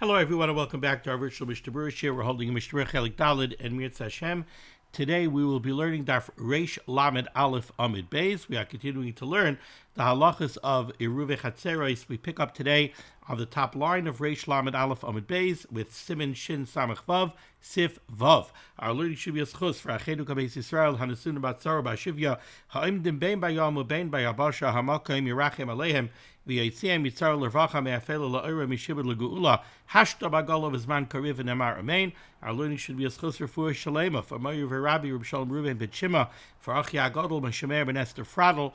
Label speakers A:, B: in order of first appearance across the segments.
A: Hello, everyone, and welcome back to our virtual Mishnah Berurah here. We're holding a Mishnah Berurah Chelik Daled and Mirza Hashem. Today we will be learning Daf Reish Lamed Aleph Amid Beis. We are continuing to learn the halachas of Iruvei Chatzeros. We pick up today on the top line of Reish Lamed Aleph Amid Beis with Siman Shin Samach Vav Sif Vav. Our learning should be a schus for Achedu Kabeis Yisrael Hanasun Batzara Bashivya Ha'imdim Bein Bayam Ubein Bayabasha Hamakim Yerachem Alehem V'Yitziam Yitzar Lervacha Me'afela La'ira Mishibur L'Geula Hashta Bagala V'Zman Kariv and Emar Amein. Our learning should be a schus for Shalema for Mayu V'Rabi Reb Shalom Ruven Bet Shima for Achia Gadol Ben Shemer Ben Esther Fradel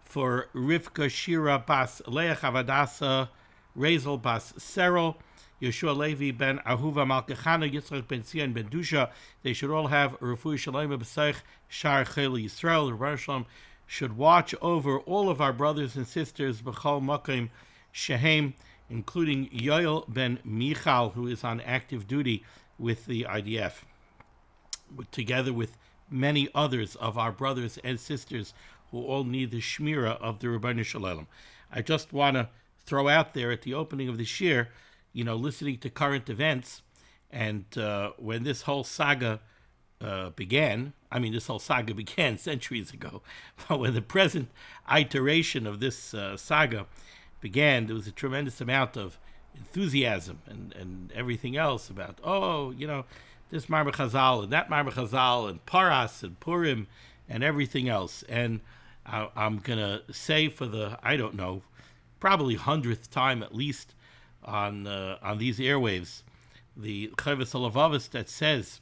A: for Rivka Shira Bas Leach Avadasa Rezel Bas Serol Yeshua Levi ben Ahuva Malkechana Yitzchak ben Tzion ben Dusha. They should all have Refuah Shalema B'Seich Shar Cheli Yisrael. The Rebbe Shalom should watch over all of our brothers and sisters B'chol Makim Shehem, including Yoel ben Michal, who is on active duty with the IDF, together with many others of our brothers and sisters who all need the shmira of the Rebbeinu Shalom. I just want to throw out there at the opening of this year, listening to current events, and when this whole saga began centuries ago, but when the present iteration of this saga began, there was a tremendous amount of enthusiasm and everything else about, this Marmar Chazal and that Marmar Chazal and Paras and Purim and everything else. And I'm going to say for the, probably 100th time at least on these airwaves, the Chovos HaLevavos that says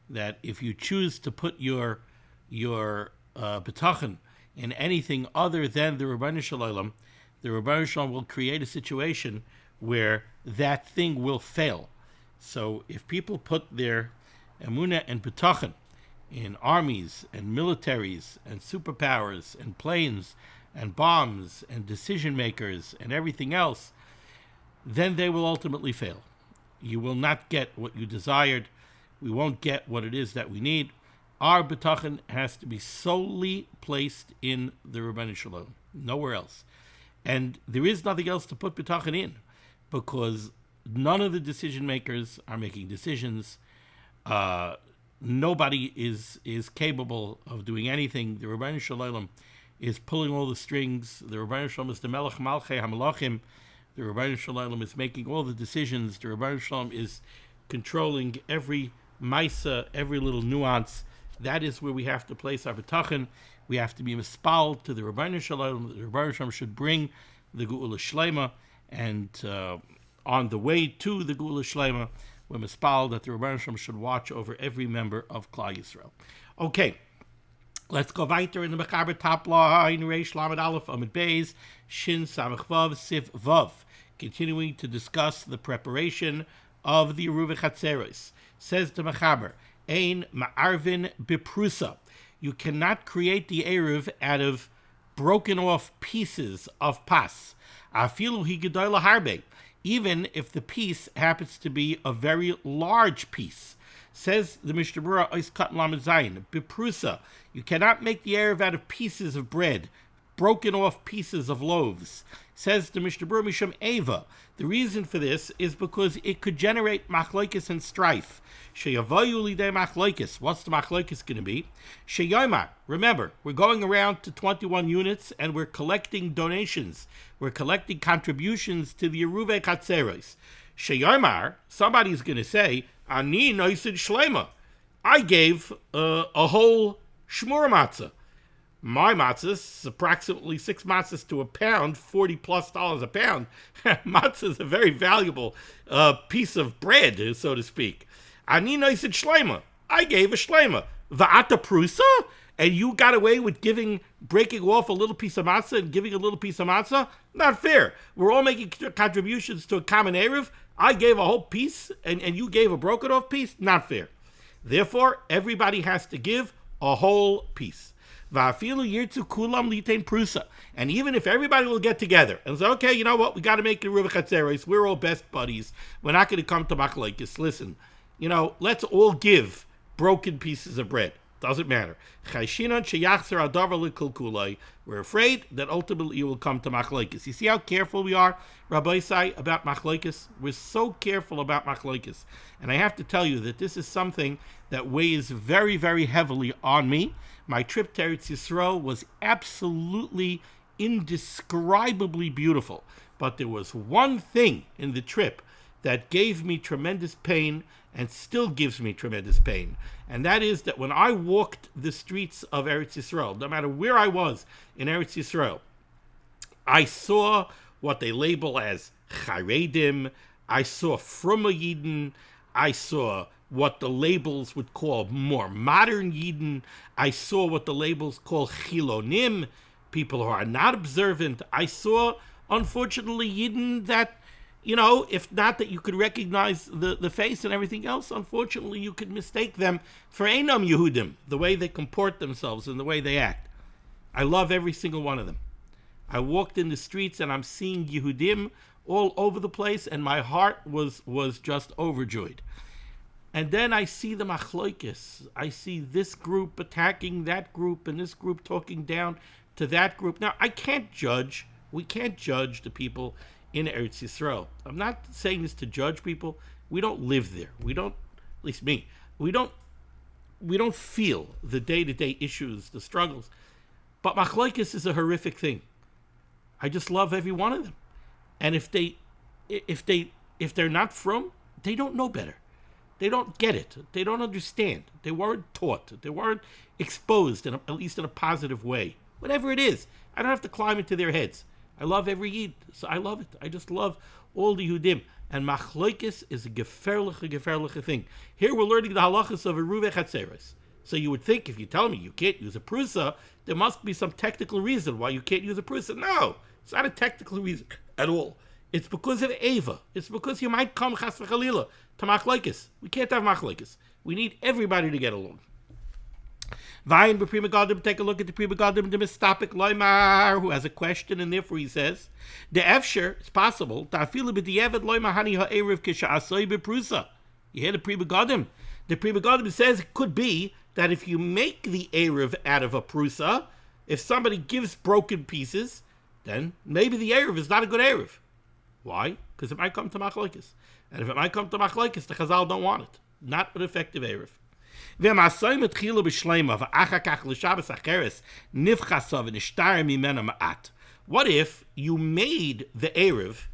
A: that if you choose to put your betachon in anything other than the Rebbeinu Shalom, the Rebbeinu Shalom will create a situation where that thing will fail. So if people put their emunah and betachon in armies and militaries and superpowers and planes and bombs and decision makers and everything else, then they will ultimately fail. You will not get what you desired. We won't get what it is that we need. Our betachon has to be solely placed in the Rebbeinu Shalom, nowhere else. And there is nothing else to put betachon in, because none of the decision makers are making decisions. Nobody is capable of doing anything. The Rebbeinu Shalom is pulling all the strings. The Rebbeinu Shalom is the Melech Malchei HaMelachim. The Rebbeinu Shalom is making all the decisions. The Rebbeinu Shalom is controlling every maisa, every little nuance. That is where we have to place our betachon. We have to be mispal to the Rebbeinu Shalom. The Rebbeinu Shalom should bring the Geula Shlema, and on the way to the Geula Shlema, we're mispal that the Rebbeinu Shalom should watch over every member of Klal Yisrael. Okay, let's go weiter in the Mechaber top line. Reish Lamed Aleph Amid Beis Shin Samach Vav Sif Vav. Continuing to discuss the preparation of the Iruvei Chatzeros. Says the Mechaber, Ein Ma'arvin Biprusa. You cannot create the Eruv out of broken off pieces of pas. Afilu hi gedola harbe. Even if the piece happens to be a very large piece. Says the Mishnah Berurah, Ois Kat Lamed Zayin, Biprusa. You cannot make the Eruv out of pieces of bread, broken off pieces of loaves. Says the Mishnah Berurah Misham Eva. The reason for this is because it could generate machlokes and strife. Sheyavayu lidei machlokes. What's the machlokes going to be? Sheyomar. Remember, we're going around to 21 units and we're collecting donations. We're collecting contributions to the Iruvei Chatzeros. Sheyomar, somebody's going to say, Ani noisid shlema. I gave a whole shmur matzah. My matzahs is approximately 6 matzahs to a pound, $40+ a pound. Matzah is a very valuable piece of bread, so to speak. Ani noisid shlema. I gave a shlema. Va'ata prusa? And you got away with breaking off a little piece of matzah and giving a little piece of matzah? Not fair. We're all making contributions to a common eruv. I gave a whole piece and you gave a broken off piece? Not fair. Therefore, everybody has to give a whole piece. And even if everybody will get together and say, okay, you know what, we got to make the Iruvei Chatzeros. We're all best buddies. We're not going to come to machlokes. Listen, let's all give broken pieces of bread. Doesn't matter. We're afraid that ultimately you will come to machlokes. You see how careful we are, Rabbi Isai, about machlokes? We're so careful about machlokes. And I have to tell you that this is something that weighs very, very heavily on me. My trip to Eretz Yisrael was absolutely indescribably beautiful. But there was one thing in the trip that gave me tremendous pain and still gives me tremendous pain. And that is that when I walked the streets of Eretz Yisrael, no matter where I was in Eretz Yisrael, I saw what they label as Charedim, I saw Frumma Yidden, I saw what the labels would call more modern Yidden, I saw what the labels call Chilonim, people who are not observant. I saw, unfortunately, Yidden that, if not that you could recognize the face and everything else, unfortunately you could mistake them for Einam Yehudim, the way they comport themselves and the way they act. I love every single one of them. I walked in the streets and I'm seeing Yehudim all over the place, and my heart was just overjoyed. And then I see the machlokes. I see this group attacking that group and this group talking down to that group. Now, we can't judge the people in Eretz Yisrael. I'm not saying this to judge people. We don't live there. We don't, at least me, we don't feel the day-to-day issues, the struggles. But machlokes is a horrific thing. I just love every one of them. And if they're not from, they don't know better. They don't get it. They don't understand. They weren't taught. They weren't exposed, at least in a positive way. Whatever it is, I don't have to climb into their heads. I love every Yid, so I love it. I just love all the Yehudim. And machlokes is a gefährliche thing. Here we're learning the halachas of Eruv Chatzeres. So you would think, if you tell me you can't use a prusa, there must be some technical reason why you can't use a prusa. No, it's not a technical reason at all. It's because of Eva. It's because you might come chas v'chalila to machlokes. We can't have machlokes. We need everybody to get along. Vayin b'Prima Gadim, take a look at the Prima Gadim, the Mistapik Loimar, who has a question, and therefore he says, the Efsher, it's possible, ta'afilu b'di'evet Loimar hani ha'erev k'sha'asoi b'prusa. You hear the Prima Gadim? The Prima Gadim says it could be that if you make the erev out of a prusa, if somebody gives broken pieces, then maybe the erev is not a good erev. Why? Because it might come to machlokes. And if it might come to machlokes, the Chazal don't want it. Not an effective erev. What if you made the erev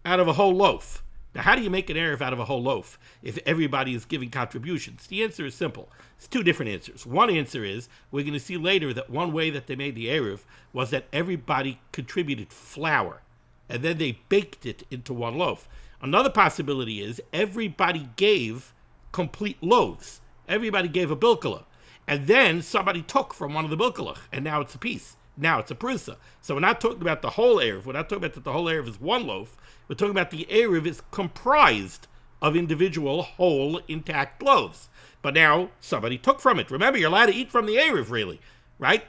A: out of a whole loaf? Now, how do you make an erev out of a whole loaf if everybody is giving contributions? The answer is simple. It's two different answers. One answer is, we're going to see later that one way that they made the erev was that everybody contributed flour, and then they baked it into one loaf. Another possibility is everybody gave complete loaves. Everybody gave a bilkala, and then somebody took from one of the bilkalach, and now it's a piece. Now it's a prusa. So we're not talking about the whole erev. We're not talking about that the whole erev is one loaf. We're talking about the erev is comprised of individual, whole, intact loaves. But now somebody took from it. Remember, you're allowed to eat from the erev, really, right?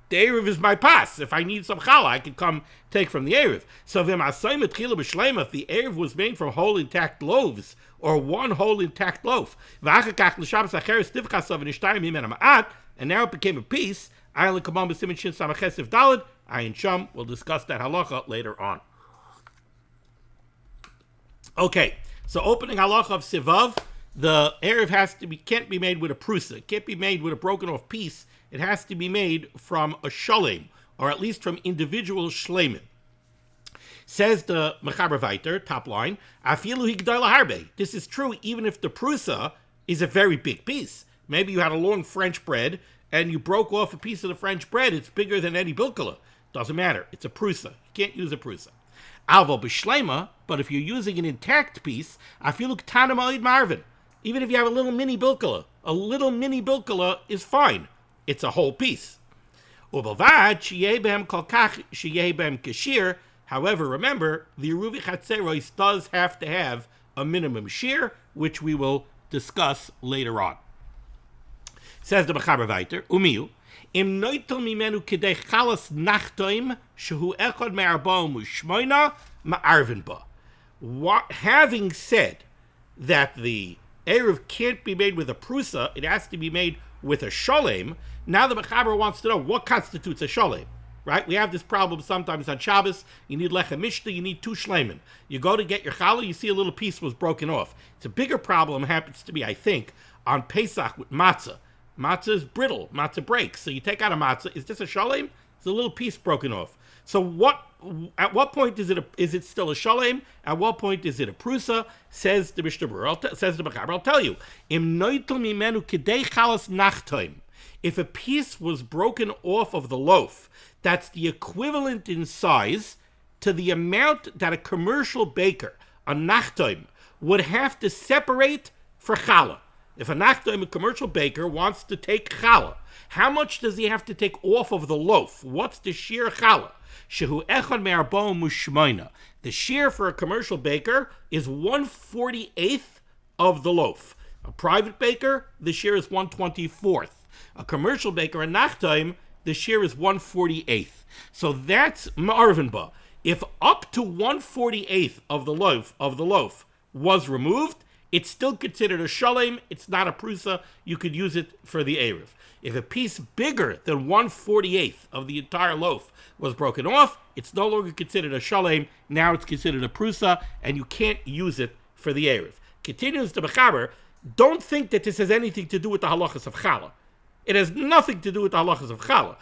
A: The erev is my pas. If I need some challah, I can come take from the erev. So if the erev was made from whole, intact loaves, or one whole intact loaf, and now it became a piece, we'll discuss that halacha later on. Okay, so opening halacha of Sivav, the erev can't be made with a prusa. It can't be made with a broken off piece. It has to be made from a shalem, or at least from individual shlemim. Says the Mechaber Vayter, top line, Afilu higdala harbe. This is true even if the prusa is a very big piece. Maybe you had a long French bread, and you broke off a piece of the French bread. It's bigger than any bilkala. Doesn't matter. It's a prusa. You can't use a prusa. Alvo b'shlema, but if you're using an intact piece, Afilu k'tanim alid marvin. Even if you have a little mini bilkala is fine. It's a whole piece. Ubavad sheyeh behem kol kach sheyeh behem kashir. However, remember, the Eruv Chatzeros does have to have a minimum shear, which we will discuss later on. Says the Mechaber Vayter, Umiu, Im noitel mimenu kidei chalas nachtoim shehu echad me'arba u'shmoina ma'arvin ba. Having said that the erev can't be made with a prusa, it has to be made with a sholem. Now the Mechaber wants to know what constitutes a sholem. Right? We have this problem sometimes on Shabbos. You need lechem mishta, you need 2 shleimen. You go to get your challah, you see a little piece was broken off. It's a bigger problem, happens to be, I think, on Pesach with matzah. Matzah is brittle, matzah breaks. So you take out a matzah, is this a sholem? It's a little piece broken off. So at what point is it still a sholem? At what point is it a prusa? Says the Mishnah Berurah, says the Mechaber, I'll tell you. Im noitel mimenu kedei chalas nachtoim. If a piece was broken off of the loaf, that's the equivalent in size to the amount that a commercial baker, a nachtoim, would have to separate for challah. If a nachtoim, a commercial baker, wants to take challah, how much does he have to take off of the loaf? What's the shear challah? Shehu echad me'arbo mushmoina. The shear for a commercial baker is 1/48th of the loaf. A private baker, the shear is 1/24th. A commercial baker, a nachtoim, the shear is 1/48th. So that's ma'arvin ba. If up to 1/48th of the loaf was removed, it's still considered a sholem. It's not a prusa. You could use it for the erev. If a piece bigger than 1/48th of the entire loaf was broken off, it's no longer considered a sholem. Now it's considered a prusa, and you can't use it for the erev. Continues the Mechaber. Don't think that this has anything to do with the halachas of challah. It has nothing to do with the halachas of challah.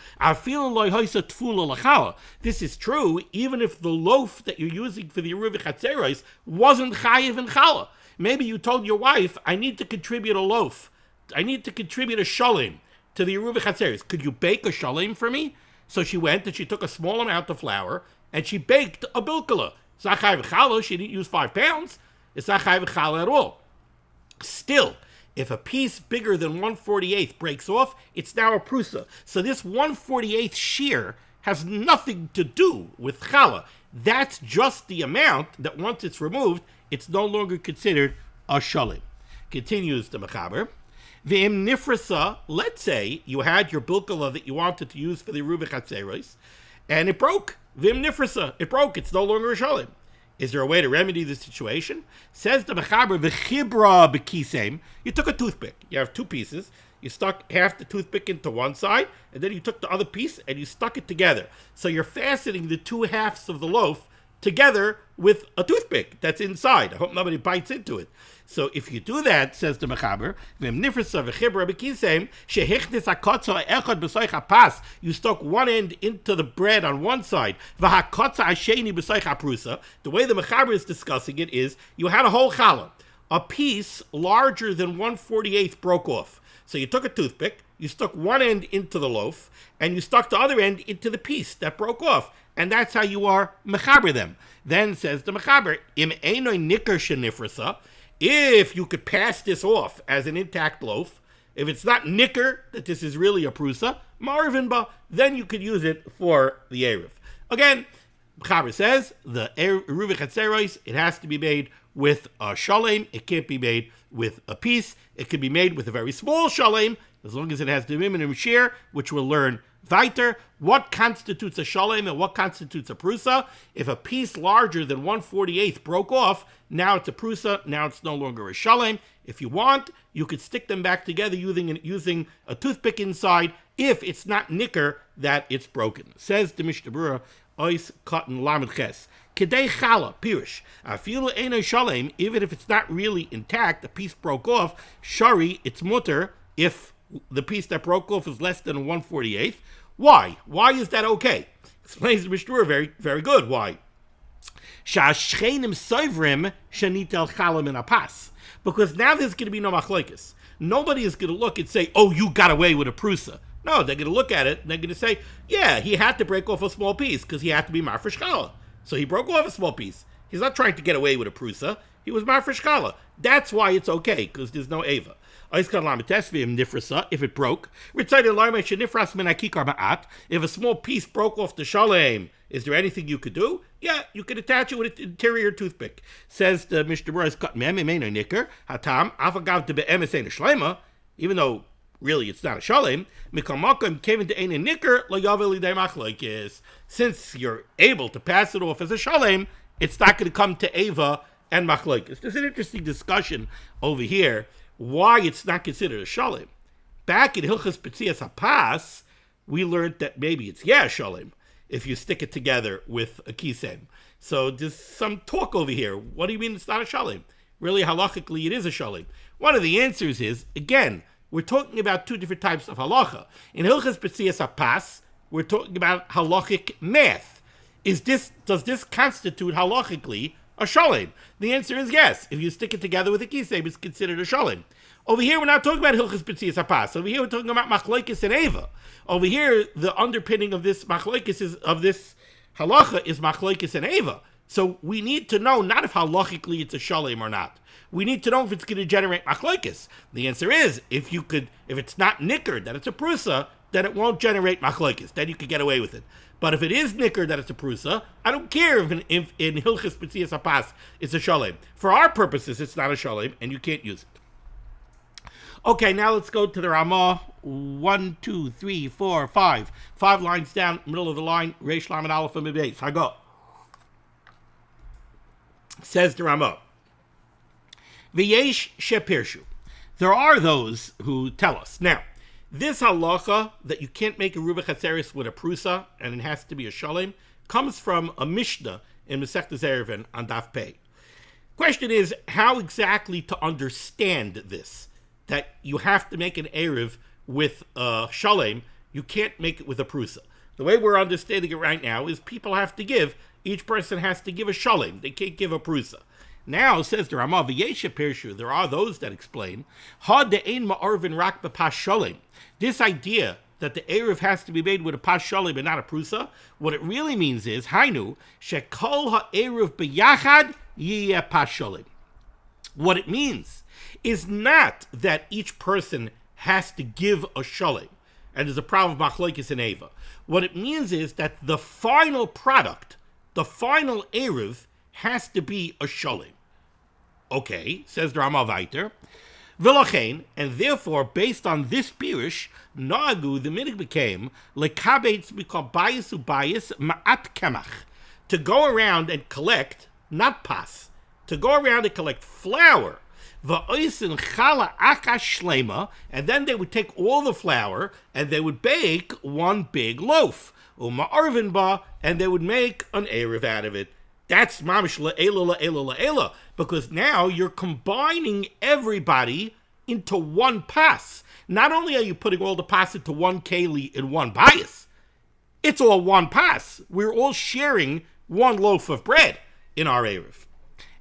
A: This is true even if the loaf that you're using for the Eruv Chatzeros wasn't chayiv in challah. Maybe you told your wife, I need to contribute a loaf. I need to contribute a sholem to the Eruv Chatzeros. Could you bake a sholem for me? So she went and she took a small amount of flour and she baked a bilkala. It's not chayiv challah. She didn't use 5 pounds. It's not chayiv challah at all. Still, if a piece bigger than 1/48th breaks off, it's now a prusa. So this 1/48th shear has nothing to do with challah. That's just the amount that once it's removed, it's no longer considered a sholem. Continues the Mechaber. V'im nifrasa, let's say you had your bilkala that you wanted to use for the Eruv Chatzeros, and it broke. V'im nifrasa, it broke. It's no longer a sholem. Is there a way to remedy the situation? Says the Mechaber, v'chibra b'kisem. You took a toothpick. You have 2 pieces. You stuck half the toothpick into one side, and then you took the other piece and you stuck it together. So you're fastening the 2 halves of the loaf together with a toothpick that's inside. I hope nobody bites into it. So if you do that, says the Mechaber, you stuck one end into the bread on one side. The way the Mechaber is discussing it is, you had a whole challah. A piece larger than 1/48th broke off. So you took a toothpick, you stuck one end into the loaf, and you stuck the other end into the piece that broke off. And that's how you are mechaber them. Then says the Mechaber, im einoi nicker shenifrasa, if you could pass this off as an intact loaf, if it's not nicker, that this is really a prusa, marvin ba, then you could use it for the erev. Again, Mechaber says, the Eruv Chatzeros, it has to be made with a sholem. It can't be made with a piece. It can be made with a very small sholem, as long as it has the minimum shear, which we'll learn weiter. What constitutes a sholem and what constitutes a prusa? If a piece larger than 1/48th broke off, now it's a prusa, now it's no longer a sholem. If you want, you could stick them back together using a toothpick inside, if it's not nicker that it's broken. Says the Mishnah Berurah, Ois Cotton Lamad Ches. Kedei challah, pirush. Afilu einay sholem, even if it's not really intact, the piece broke off, shari, it's mutter, if the piece that broke off is less than 1/48th. Why? Why is that okay? Explains the Mishnah Berurah very, very good. Why? Sha'ashchenim soivrim shanitel chalam in a pas. Because now there's going to be no machlokes. Nobody is going to look and say, oh, you got away with a prusa. No, they're going to look at it and they're going to say, yeah, he had to break off a small piece because he had to be marfresh challah. So he broke off a small piece. He's not trying to get away with a prusa. He was marfresh challah. That's why it's okay, because there's no eva. If it broke, if a small piece broke off the sholem, is there anything you could do? Yeah, you could attach it with an interior toothpick. Says the Mishnah Berurah, even though really it's not a sholem, since you're able to pass it off as a sholem, it's not going to come to eva and machlokes. There's an interesting discussion over here why it's not considered a sholem. Back in Hilchas Petzias HaPas, we learned that maybe it's shalem if you stick it together with a kisem. So there's some talk over here. What do you mean it's not a shalem? Really, halachically, it is a shalem. One of the answers is, again, we're talking about two different types of halacha. In Hilchas Petzias HaPas, we're talking about halachic math. Does this constitute halachically a shalem? The answer is yes. If you stick it together with a kisem, it's considered a shalem. Over here, we're not talking about Hilchas Petzias HaPas. Over here, we're talking about machlokes and eva. Over here, the underpinning of this machlokes of this halacha is machlokes and eva. So we need to know not if halachically it's a shalem or not. We need to know if it's going to generate machlokes. The answer is if it's not nickered that it's a prusa, then it won't generate machlokes. Then you can get away with it. But if it is nickered that it's a prusa, I don't care if in Hilchas Petzias HaPas it's a shalem. For our purposes, it's not a shalem, and you can't use it. Okay, now let's go to the Ramah. 1, 2, 3, 4, 5. 5 lines down, middle of the line. Reish Lamed Aleph Amud Beis. Hago. Says the Ramah. V'yesh shepirshu. There are those who tell us. Now, this halacha that you can't make a Ruva Chatzeris with a prusa and it has to be a shalem comes from a Mishnah in Masechtas Eruvin on Daf Pei. Question is how exactly to understand this. That you have to make an Erev with a Shalem, you can't make it with a Prusa. The way we're understanding it right now is people have to give, each person has to give a Shalem. They can't give a Prusa. Now, says the Ramah, V'yesha Pirshu, there are those that explain, Ha de'ein ma'arvin rak b'pas Shalem. This idea that the Erev has to be made with a pas Shalem and not a Prusa, what it really means is, Hainu, shekol ha'erev b'yachad yiyeh pas Shalem. What it means is not that each person has to give a shalem, and there's a problem of machlokes and eva. What it means is that the final product, the final erev, has to be a shalem. Okay, says the Ramah weiter. V'lachein, and therefore, based on this pirush, Nagu, the minig became lekabetz b'kol bayis ma'at kemach, to go around and collect, not pas, to go around and collect flour, and then they would take all the flour and they would bake one big loaf, and they would make an erev out of it. That's mamish la'ela la'ela la'ela, because now you're combining everybody into one pas. Not only are you putting all the pas into one keli in one bias, it's all one pas. We're all sharing one loaf of bread in our erev.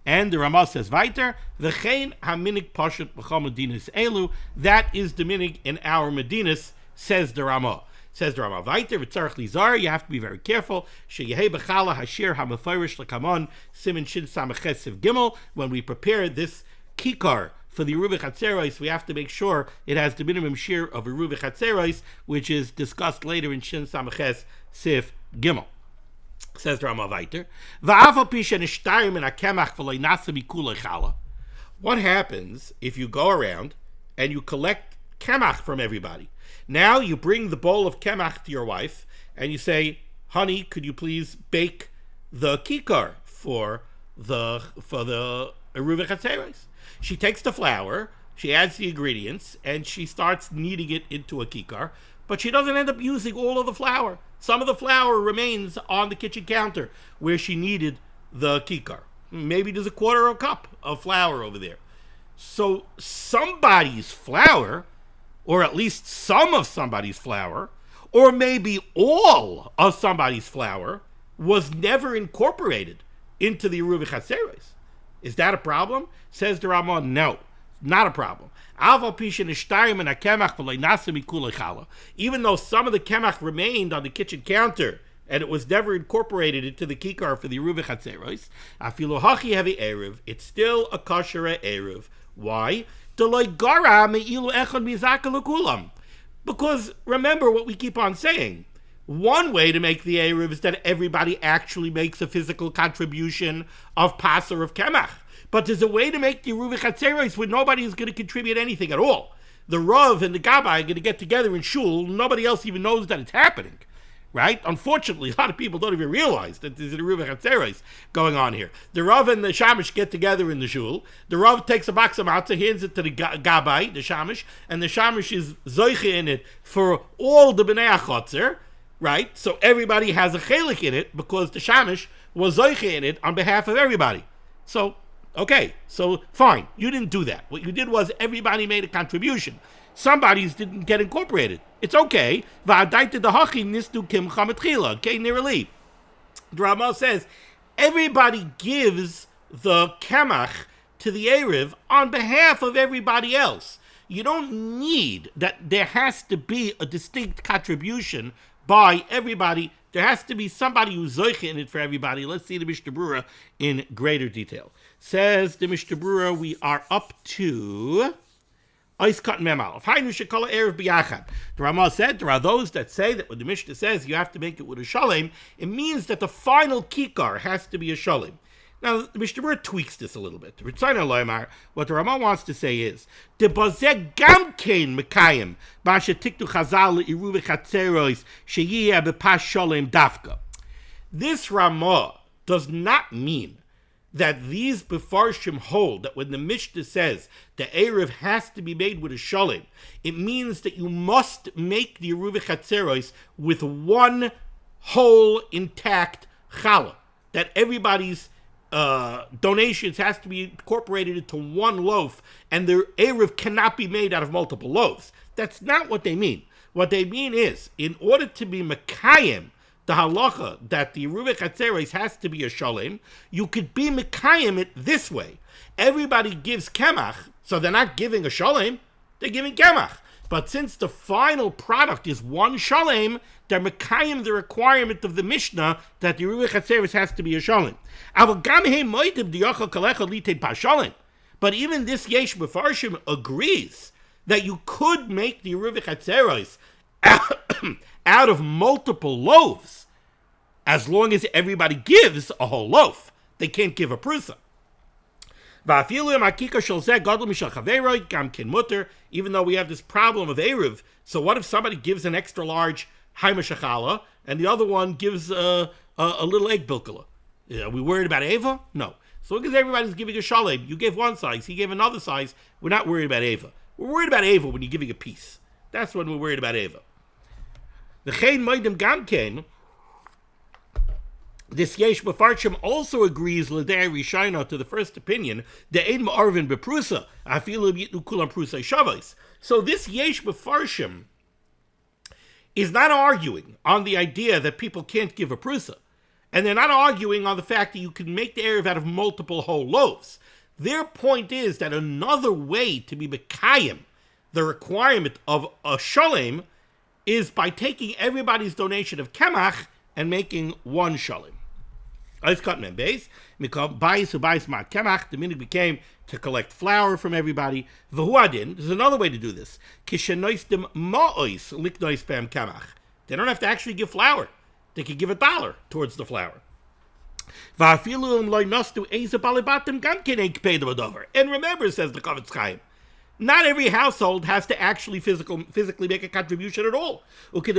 A: And the Ramah says weiter, V'chein haminig pashut b'chol medinas elu, that is the minig in our medinas, says the Ramah. Says the Ramah weiter, v'tzarech lizar, you have to be very careful, sheyehei b'chala hashir hamefarish l'kamon, Siman shin samach siv gimel, when we prepare this kikar for the Eruv Chatzeros, we have to make sure it has the minimum shir of Eruv Chatzeros, which is discussed later in shin samach siv gimel. Says the Ramah weiter, what happens if you go around and you collect kemach from everybody? Now you bring the bowl of kemach to your wife and you say, honey, could you please bake the kikar for the Eruv Chatzeros? She takes the flour, she adds the ingredients, and she starts kneading it into a kikar, but she doesn't end up using all of the flour. Some of the flour remains on the kitchen counter where she kneaded the kikar. Maybe there's a quarter of a cup of flour over there. So somebody's flour, or at least some of somebody's flour, or maybe all of somebody's flour, was never incorporated into the Eruv Chatzeros. Is that a problem? Says the Ramah, no, not a problem. Even though some of the kemach remained on the kitchen counter and it was never incorporated into the kikar for the Eruv Chatzeros, afilu hachi heavy erev, it's still a kosher erev. Why? Because remember what we keep on saying. One way to make the erev is that everybody actually makes a physical contribution of pas or of kemach. But there's a way to make the Eruv Chatzeros where nobody is going to contribute anything at all. The Rav and the Gabbai are going to get together in shul. Nobody else even knows that it's happening. right? Unfortunately, a lot of people don't even realize that there's a Eruv Chatzeros going on here. The Rav and the Shamish get together in the shul. The Rav takes a box of matzah, hands it to the Gabai, the Shamish, and the Shamish is zoiche in it for all the Bnei HaChatzer, right? So everybody has a chelik in it because the Shamish was zoiche in it on behalf of everybody. So, okay, so fine, you didn't do that. What you did was everybody made a contribution. Somebody's didn't get incorporated. It's okay. The Rama says everybody gives the kemach to the Erev on behalf of everybody else. You don't need that there has to be a distinct contribution by everybody. There has to be somebody who's zoiche in it for everybody. Let's see the Mishnah Berurah in greater detail. Says the Mishnah Berurah, we are up to the Ramah said there are those that say that when the Mishnah says you have to make it with a shalem, it means that the final kikar has to be a shalem. Now, the Mishnah Berurah tweaks this a little bit. What the Ramah wants to say is, this Ramah does not mean that these Befarshim hold that when the Mishnah says the Erev has to be made with a shalem, it means that you must make the Eruv Chatzeros with one whole intact challah, that everybody's donations has to be incorporated into one loaf, and the Erev cannot be made out of multiple loaves. That's not what they mean. What they mean is, in order to be Mekayim, the halacha that the Eruv Chatzeros has to be a shalem, you could be Mekayim it this way. Everybody gives kemach, so they're not giving a shalem, they're giving kemach. But since the final product is one shalem, they're Mekayim the requirement of the Mishnah that the Eruv Chatzeros has to be a shalem. But even this Yesh Mefarshim agrees that you could make the Eruv Chatzeros out of multiple loaves, as long as everybody gives a whole loaf. They can't give a prusa. Even though we have this problem of Erev, so what if somebody gives an extra large haimashachala and the other one gives a little egg bilkala? Are we worried about Eva? No. So long as everybody's giving a shalem, you gave one size, he gave another size, we're not worried about Eva. We're worried about Eva when you're giving a piece. That's when we're worried about Eva. The Chein Moedim Gamken, this Yesh Mefarshim also agrees l'dei Rishayna to the first opinion, the Ein Ma'arvin Beprusa, afilu yitnu kulam Prusa Shavos. So this Yesh Mefarshim is not arguing on the idea that people can't give a Prusa, and they're not arguing on the fact that you can make the Erev out of multiple whole loaves. Their point is that another way to be Mekayim, the requirement of a Shalem, is by taking everybody's donation of kemach and making one shalem. The minhag became to collect flour from everybody. There's another way to do this. They don't have to actually give flour. They could give $1 towards the flour. And remember, says the Chavetz Chaim, not every household has to actually physically make a contribution at all. Because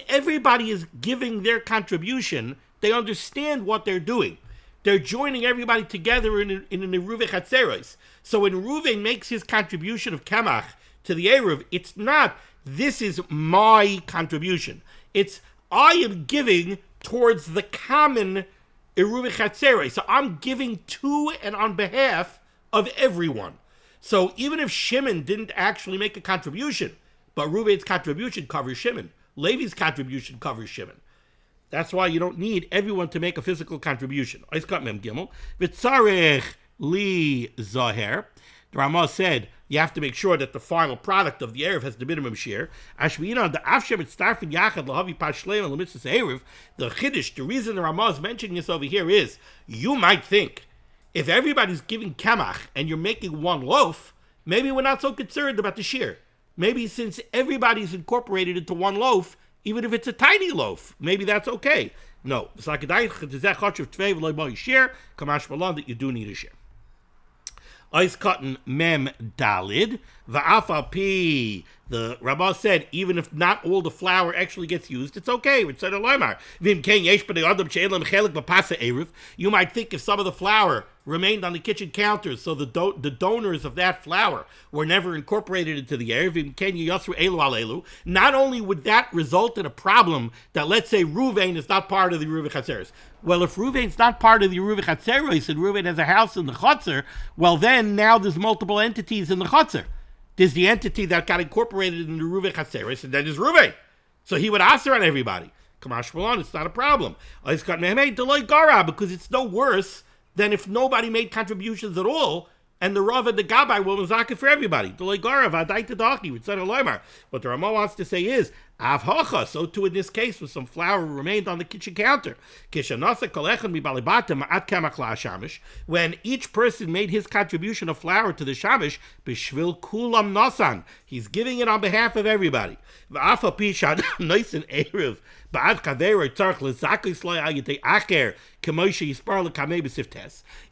A: everybody is giving their contribution, they understand what they're doing. They're joining everybody together in an Eruv Chatzeros. So when Reuven makes his contribution of Kemach to the Eruv, it's not, this is my contribution. It's, I am giving towards the common Eruv Chatzeros. So I'm giving to and on behalf of everyone. So even if Shimon didn't actually make a contribution, but Reuven's contribution covers Shimon, Levi's contribution covers Shimon. That's why you don't need everyone to make a physical contribution. V'tzarech li zaher. The Ramah said you have to make sure that the final product of the Erev has the minimum share. Ashvina, the Afshem Starfin Yachad Lahavi Pashleim and Lemitzvah Erev, the Chiddush, the reason the Ramah is mentioning this over here is, you might think, if everybody's giving Kamach and you're making one loaf, maybe we're not so concerned about the share. Maybe since everybody's incorporated into one loaf, even if it's a tiny loaf, maybe that's okay. No, that you do need a share. Ice cotton mem dalid va'afa pi The Rabbah said, even if not all the flour actually gets used, it's okay. You might think if some of the flour remained on the kitchen counters, so the donors of that flour were never incorporated into the Erev, not only would that result in a problem that, let's say, Ruvain is not part of the Eruv Chatzeros. Well, if Ruvain's not part of the Eruv Chatzeros and Ruvain has a house in the Chatzer, well then, now there's multiple entities in the Chatzer. There's the entity that got incorporated in the Reuven Chatzeres, and then there's Reuven. So he would answer on everybody. Kamash Malon, it's not a problem. Because it's no worse than if nobody made contributions at all, and the Rav and the Gabbai will mazaka for everybody. What the Ramah wants to say is, Avhacha, so too in this case, with some flour remained on the kitchen counter. When each person made his contribution of flour to the shamish, b'shvil kulam nasan, he's giving it on behalf of everybody.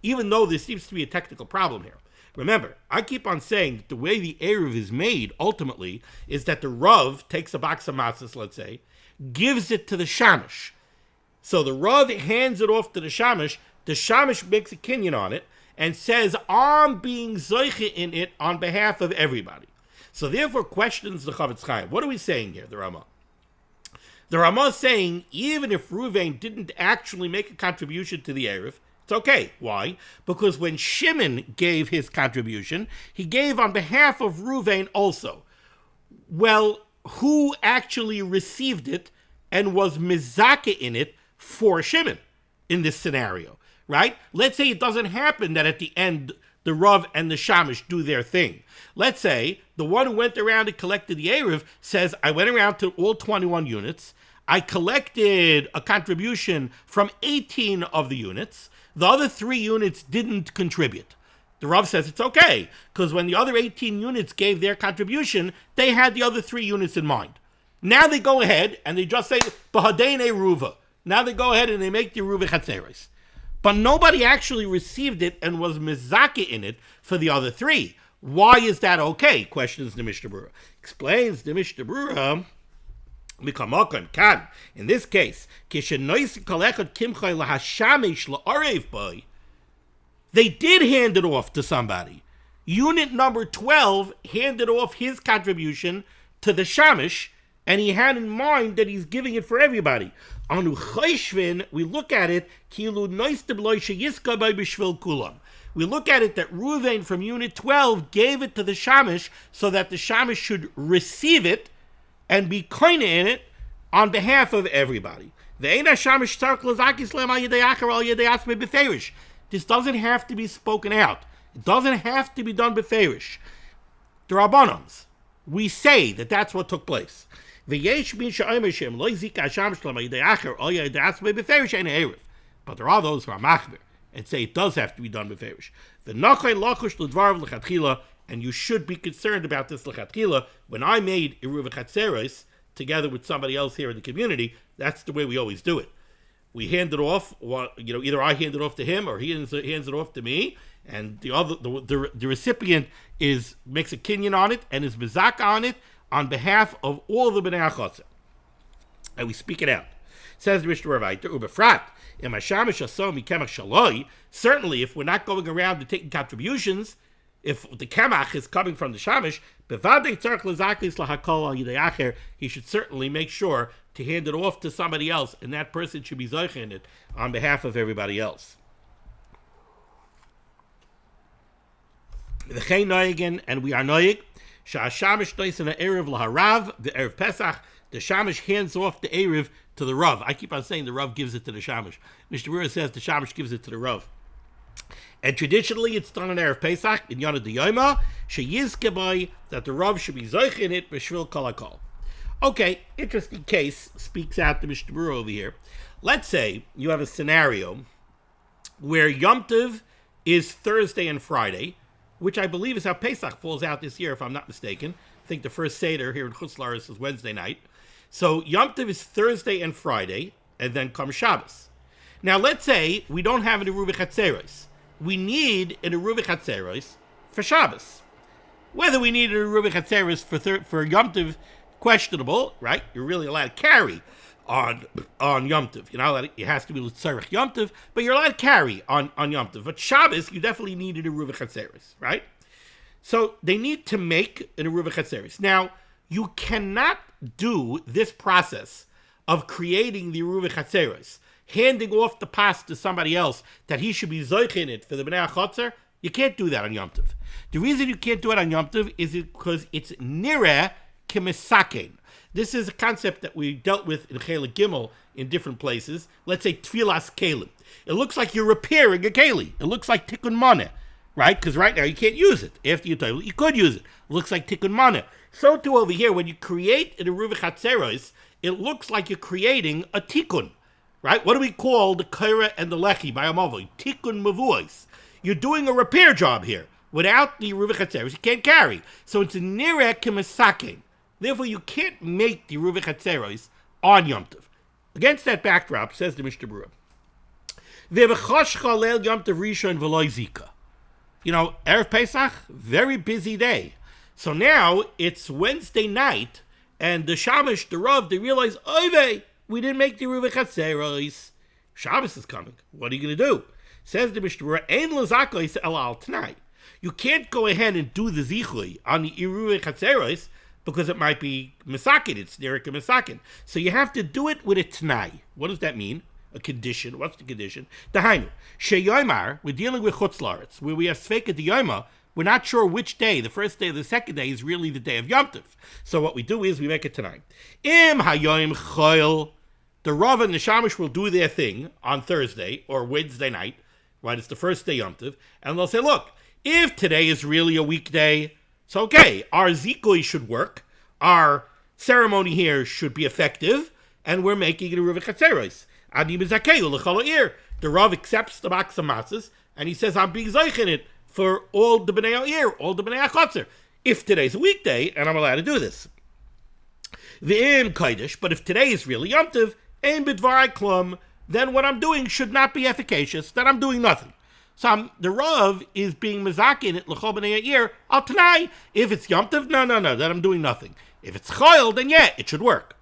A: Even though there seems to be a technical problem here. Remember, I keep on saying that the way the Erev is made, ultimately, is that the Rav takes a box of matzahs, let's say, gives it to the Shamish. So the Rav hands it off to the Shamish makes a kinyan on it, and says, I'm being zoiche in it on behalf of everybody. So therefore questions the Chavetz Chaim. What are we saying here, the Ramah? The Ramah is saying, even if Ruvain didn't actually make a contribution to the Erev, it's okay. Why? Because when Shimon gave his contribution, he gave on behalf of Ruvain also. Well, who actually received it and was mizaka in it for Shimon in this scenario, right? Let's say it doesn't happen that at the end the Rav and the Shamish do their thing. Let's say the one who went around and collected the Erev says, I went around to all 21 units, I collected a contribution from 18 of the units, the other 3 units didn't contribute. The Rav says it's okay, because when the other 18 units gave their contribution, they had the other 3 units in mind. Now they go ahead and they just say, B'hadein Ruva. Now they go ahead and they make the Ruva Chatzeres. But nobody actually received it and was mizaka in it for the other 3. Why is that okay? Questions the Mishnah Berurah. Explains the Mishnah Berurah, in this case, they did hand it off to somebody. Unit number 12 handed off his contribution to the Shamish, and he had in mind that he's giving it for everybody. Anu Chayshvin, we look at it, we look at it that Ruvain from Unit 12 gave it to the Shamish so that the Shamish should receive it and be koine in it on behalf of everybody. This doesn't have to be spoken out. It doesn't have to be done beferish. The Rabbanans, we say that that's what took place. But there are those who are machber and say it does have to be done beferish. And you should be concerned about this lechatchila. When I made Eruv Chatzeros together with somebody else here in the community, that's the way we always do it. We hand it off, either I hand it off to him or he hands it off to me, and the recipient makes a kinyan on it and is mizaka on it on behalf of all the Bnei HaChotzer. And we speak it out. Says the Mishnah Berurah, Ubefrat, in Mashamish Asom Mikemach Shaloi, certainly if we're not going around and taking contributions, if the Kemach is coming from the Shamish, he should certainly make sure to hand it off to somebody else, and that person should be zoich in it on behalf of everybody else. And we are noyig. Sha'ashamish nois in the Erev laharav, the Erev Pesach. The Shamish hands off the Erev to the Rav. I keep on saying the Rav gives it to the Shamish. Mishnah Berurah says the Shamish gives it to the Rav. And traditionally, it's done on Erev Pesach in Yonah D'Yoma, sheyizkebai, that the Rav should be zoich in it b'shvil kol hakol. Okay, interesting case speaks out the Mishnah Berurah over here. Let's say you have a scenario where Yom Tov is Thursday and Friday, which I believe is how Pesach falls out this year, if I'm not mistaken. I think the first Seder here in Chutz La'aretz is Wednesday night. So Yom Tov is Thursday and Friday, and then comes Shabbos. Now let's say we don't have an Eruv Chatzeros. We need an Eruv Chatzeros for Shabbos. Whether we need a Eruv Chatzeres for Yom Tov, questionable, right? You're really allowed to carry on Yom Tov. You're not allowed it has to be L'tzarech Yom Tov, but you're allowed to carry on Yom Tov. But Shabbos, you definitely needed a Eruv Chatzeres, right? So they need to make an Eruv Chatzeres. Now, you cannot do this process of creating the Eruv Chatzeres, handing off the pass to somebody else that he should be zoich in it for the Bnei HaChotzer. You can't do that on Yom Tov. The reason you can't do it on Yom Tov is because it's nireh kemisaken. This is a concept that we dealt with in Chelik Gimel in different places. Let's say Tfilas Kelim. It looks like you're repairing a Keli. It looks like Tikkun Maneh, right? Because right now you can't use it. After you toilet, you could use it. It looks like Tikkun Maneh. So too over here, when you create an Eruv Chatzeros, it looks like you're creating a Tikkun, right? What do we call the Kaira and the Lechi by Amavoi? Tikkun Mavuos. You're doing a repair job here. Without the Eruv Chatzeros, you can't carry. So it's a nireh kemisaken. Therefore, you can't make the Eruv Chatzeros on Yom Tov. Against that backdrop, says the Mishnah Berurah, Erev Pesach, very busy day. So now it's Wednesday night, and the Shamash, the Rav, they realize, oy we didn't make the Eruv Chatzeros. Shabbos is coming. What are you going to do? Says the Mishnah Berurah, ein l'zakos el al tnai. You can't go ahead and do the zichui on the Eruv Chatzeros because it might be misakin. It's nirek misakin. So you have to do it with a tnai. What does that mean? A condition. What's the condition? Dahainu sheyoymar. We're dealing with chutz la'aretz, where we have sveika diyoma. We're not sure which day, the first day or the second day, is really the day of Yom Tov. So what we do is we make it tonight. Im hayoim choil. The Rav and the Shamash will do their thing on Thursday or Wednesday night, right? It's the first day Yom Tov, and they'll say, look, if today is really a weekday, it's okay. Our zikui should work. Our ceremony here should be effective, and we're making it a Eruv Chatzeros. Adi mizakeu l'chol ha'ir. The Rav accepts the box of matzahs, and he says, I'm being zoich in it for all the Bnei ha'ir, all the Bnei HaChotzer. If today's a weekday, and I'm allowed to do this. V'im kodesh, but if today is really Yom Tov, ein b'dvarai klum, then what I'm doing should not be efficacious, that I'm doing nothing. So the Rav is being mazakin at l'chol b'nei ha'ir al tanai. If it's Yom Tov, no, then I'm doing nothing. If it's chayil, then yeah, it should work.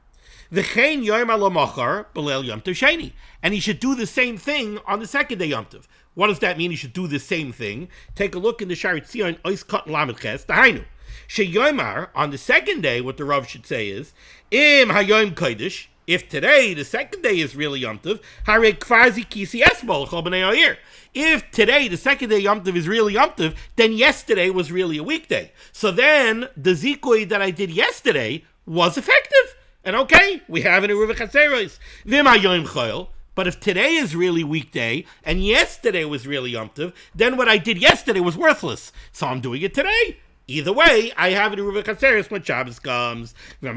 A: V'chein yoyim alamachar b'leil Yom Tov sheni. And he should do the same thing on the second day Yom Tov. What does that mean? He should do the same thing. Take a look in the Sharet Tzion, Ois Kot Lamed Ches, Dahainu. Sheyoymar, on the second day, what the Rav should say is, Im hayoym kodesh. If today, the second day, is really Yom Tov, Hare Kvazi Kisi Esbol Chol B'nei ha'ir. If today, the second day Yom Tov, is really Yom Tov, then yesterday was really a weekday. So then, the zikui that I did yesterday was effective. And okay, we have an Eruv Chatzeros. V'im hayoym choil. But if today is really weekday, and yesterday was really Yom Tov, then what I did yesterday was worthless. So I'm doing it today. Either way, I have it in Eruv Chatzeros when Shabbos comes. Says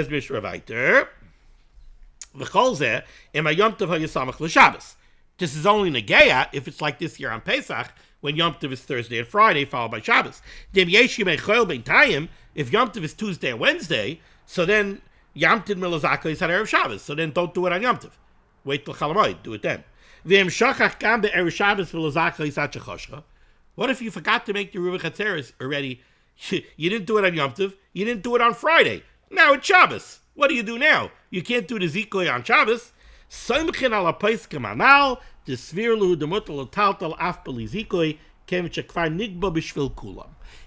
A: the Mishnah Berurah. This is only Negeya if it's like this year on Pesach, when Yom Tov is Thursday and Friday, followed by Shabbos. If Yom Tov is Tuesday and Wednesday, so then Yom Tov Milazaka is Erev Shabbos. So then don't do it on Yom Tov. Wait till Chalamoid, do it then. What if you forgot to make the Eruv Chatzeros already? You didn't do it on Yom Tov, you didn't do it on Friday. Now it's Shabbos. What do you do now? You can't do the Zikoi on Shabbos.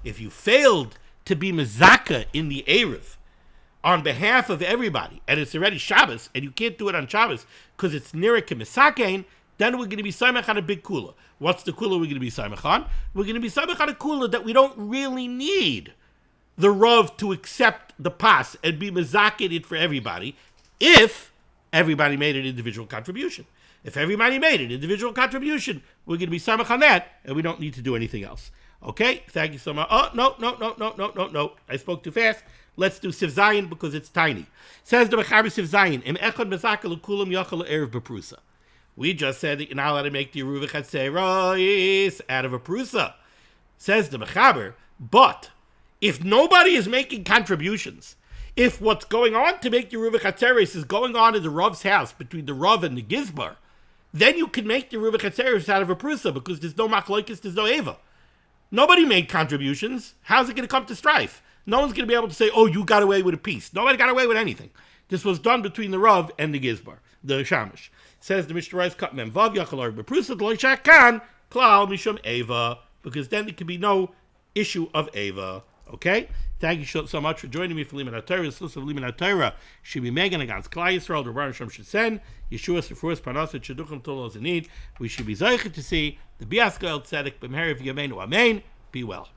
A: If you failed to be mezaka in the Erev on behalf of everybody, and it's already Shabbos, and you can't do it on Shabbos because it's nirek misakein, then we're going to be samech on a big kula. What's the kula we're going to be samech on? We're going to be samech on a kula that we don't really need the Rav to accept the pas and be mezakin it for everybody if everybody made an individual contribution. If everybody made an individual contribution, we're going to be samech on that, and we don't need to do anything else. Okay, thank you so much. Oh, no. I spoke too fast. Let's do Siv Zayin because it's tiny. Says the Mechaber Siv Zayin, Im echad mezaka l'kulam yachal erev beprusa. We just said that you're not allowed to make the Eruv Chatzeros out of a prusa. Says the Mechaber, but if nobody is making contributions, if what's going on to make the Eruv Chatzeros is going on in the Rav's house between the Rav and the Gizbar, then you can make the Ruva Chatzeris out of a Prusa because there's no Machlokes, there's no Eva. Nobody made contributions. How's it going to come to strife? No one's going to be able to say, oh, you got away with a piece. Nobody got away with anything. This was done between the Rav and the Gizbar, the Shamish. Says the Mishnah Berurah cut mem vav yachalor beprusa loishak kan klal mishum eva, because then there can be no issue of eva. Okay? Thank you so much for joining me for limud HaTorah. This list of limud HaTorah should be megan against Klal Yisrael. The Rebbeinu Shem should send Yeshua Sefuras Parnasa Cheduchim Tolos in need. We should be zeicher to see the Biaska El Tzedek B'Meherav Yameinu Amen. Be well.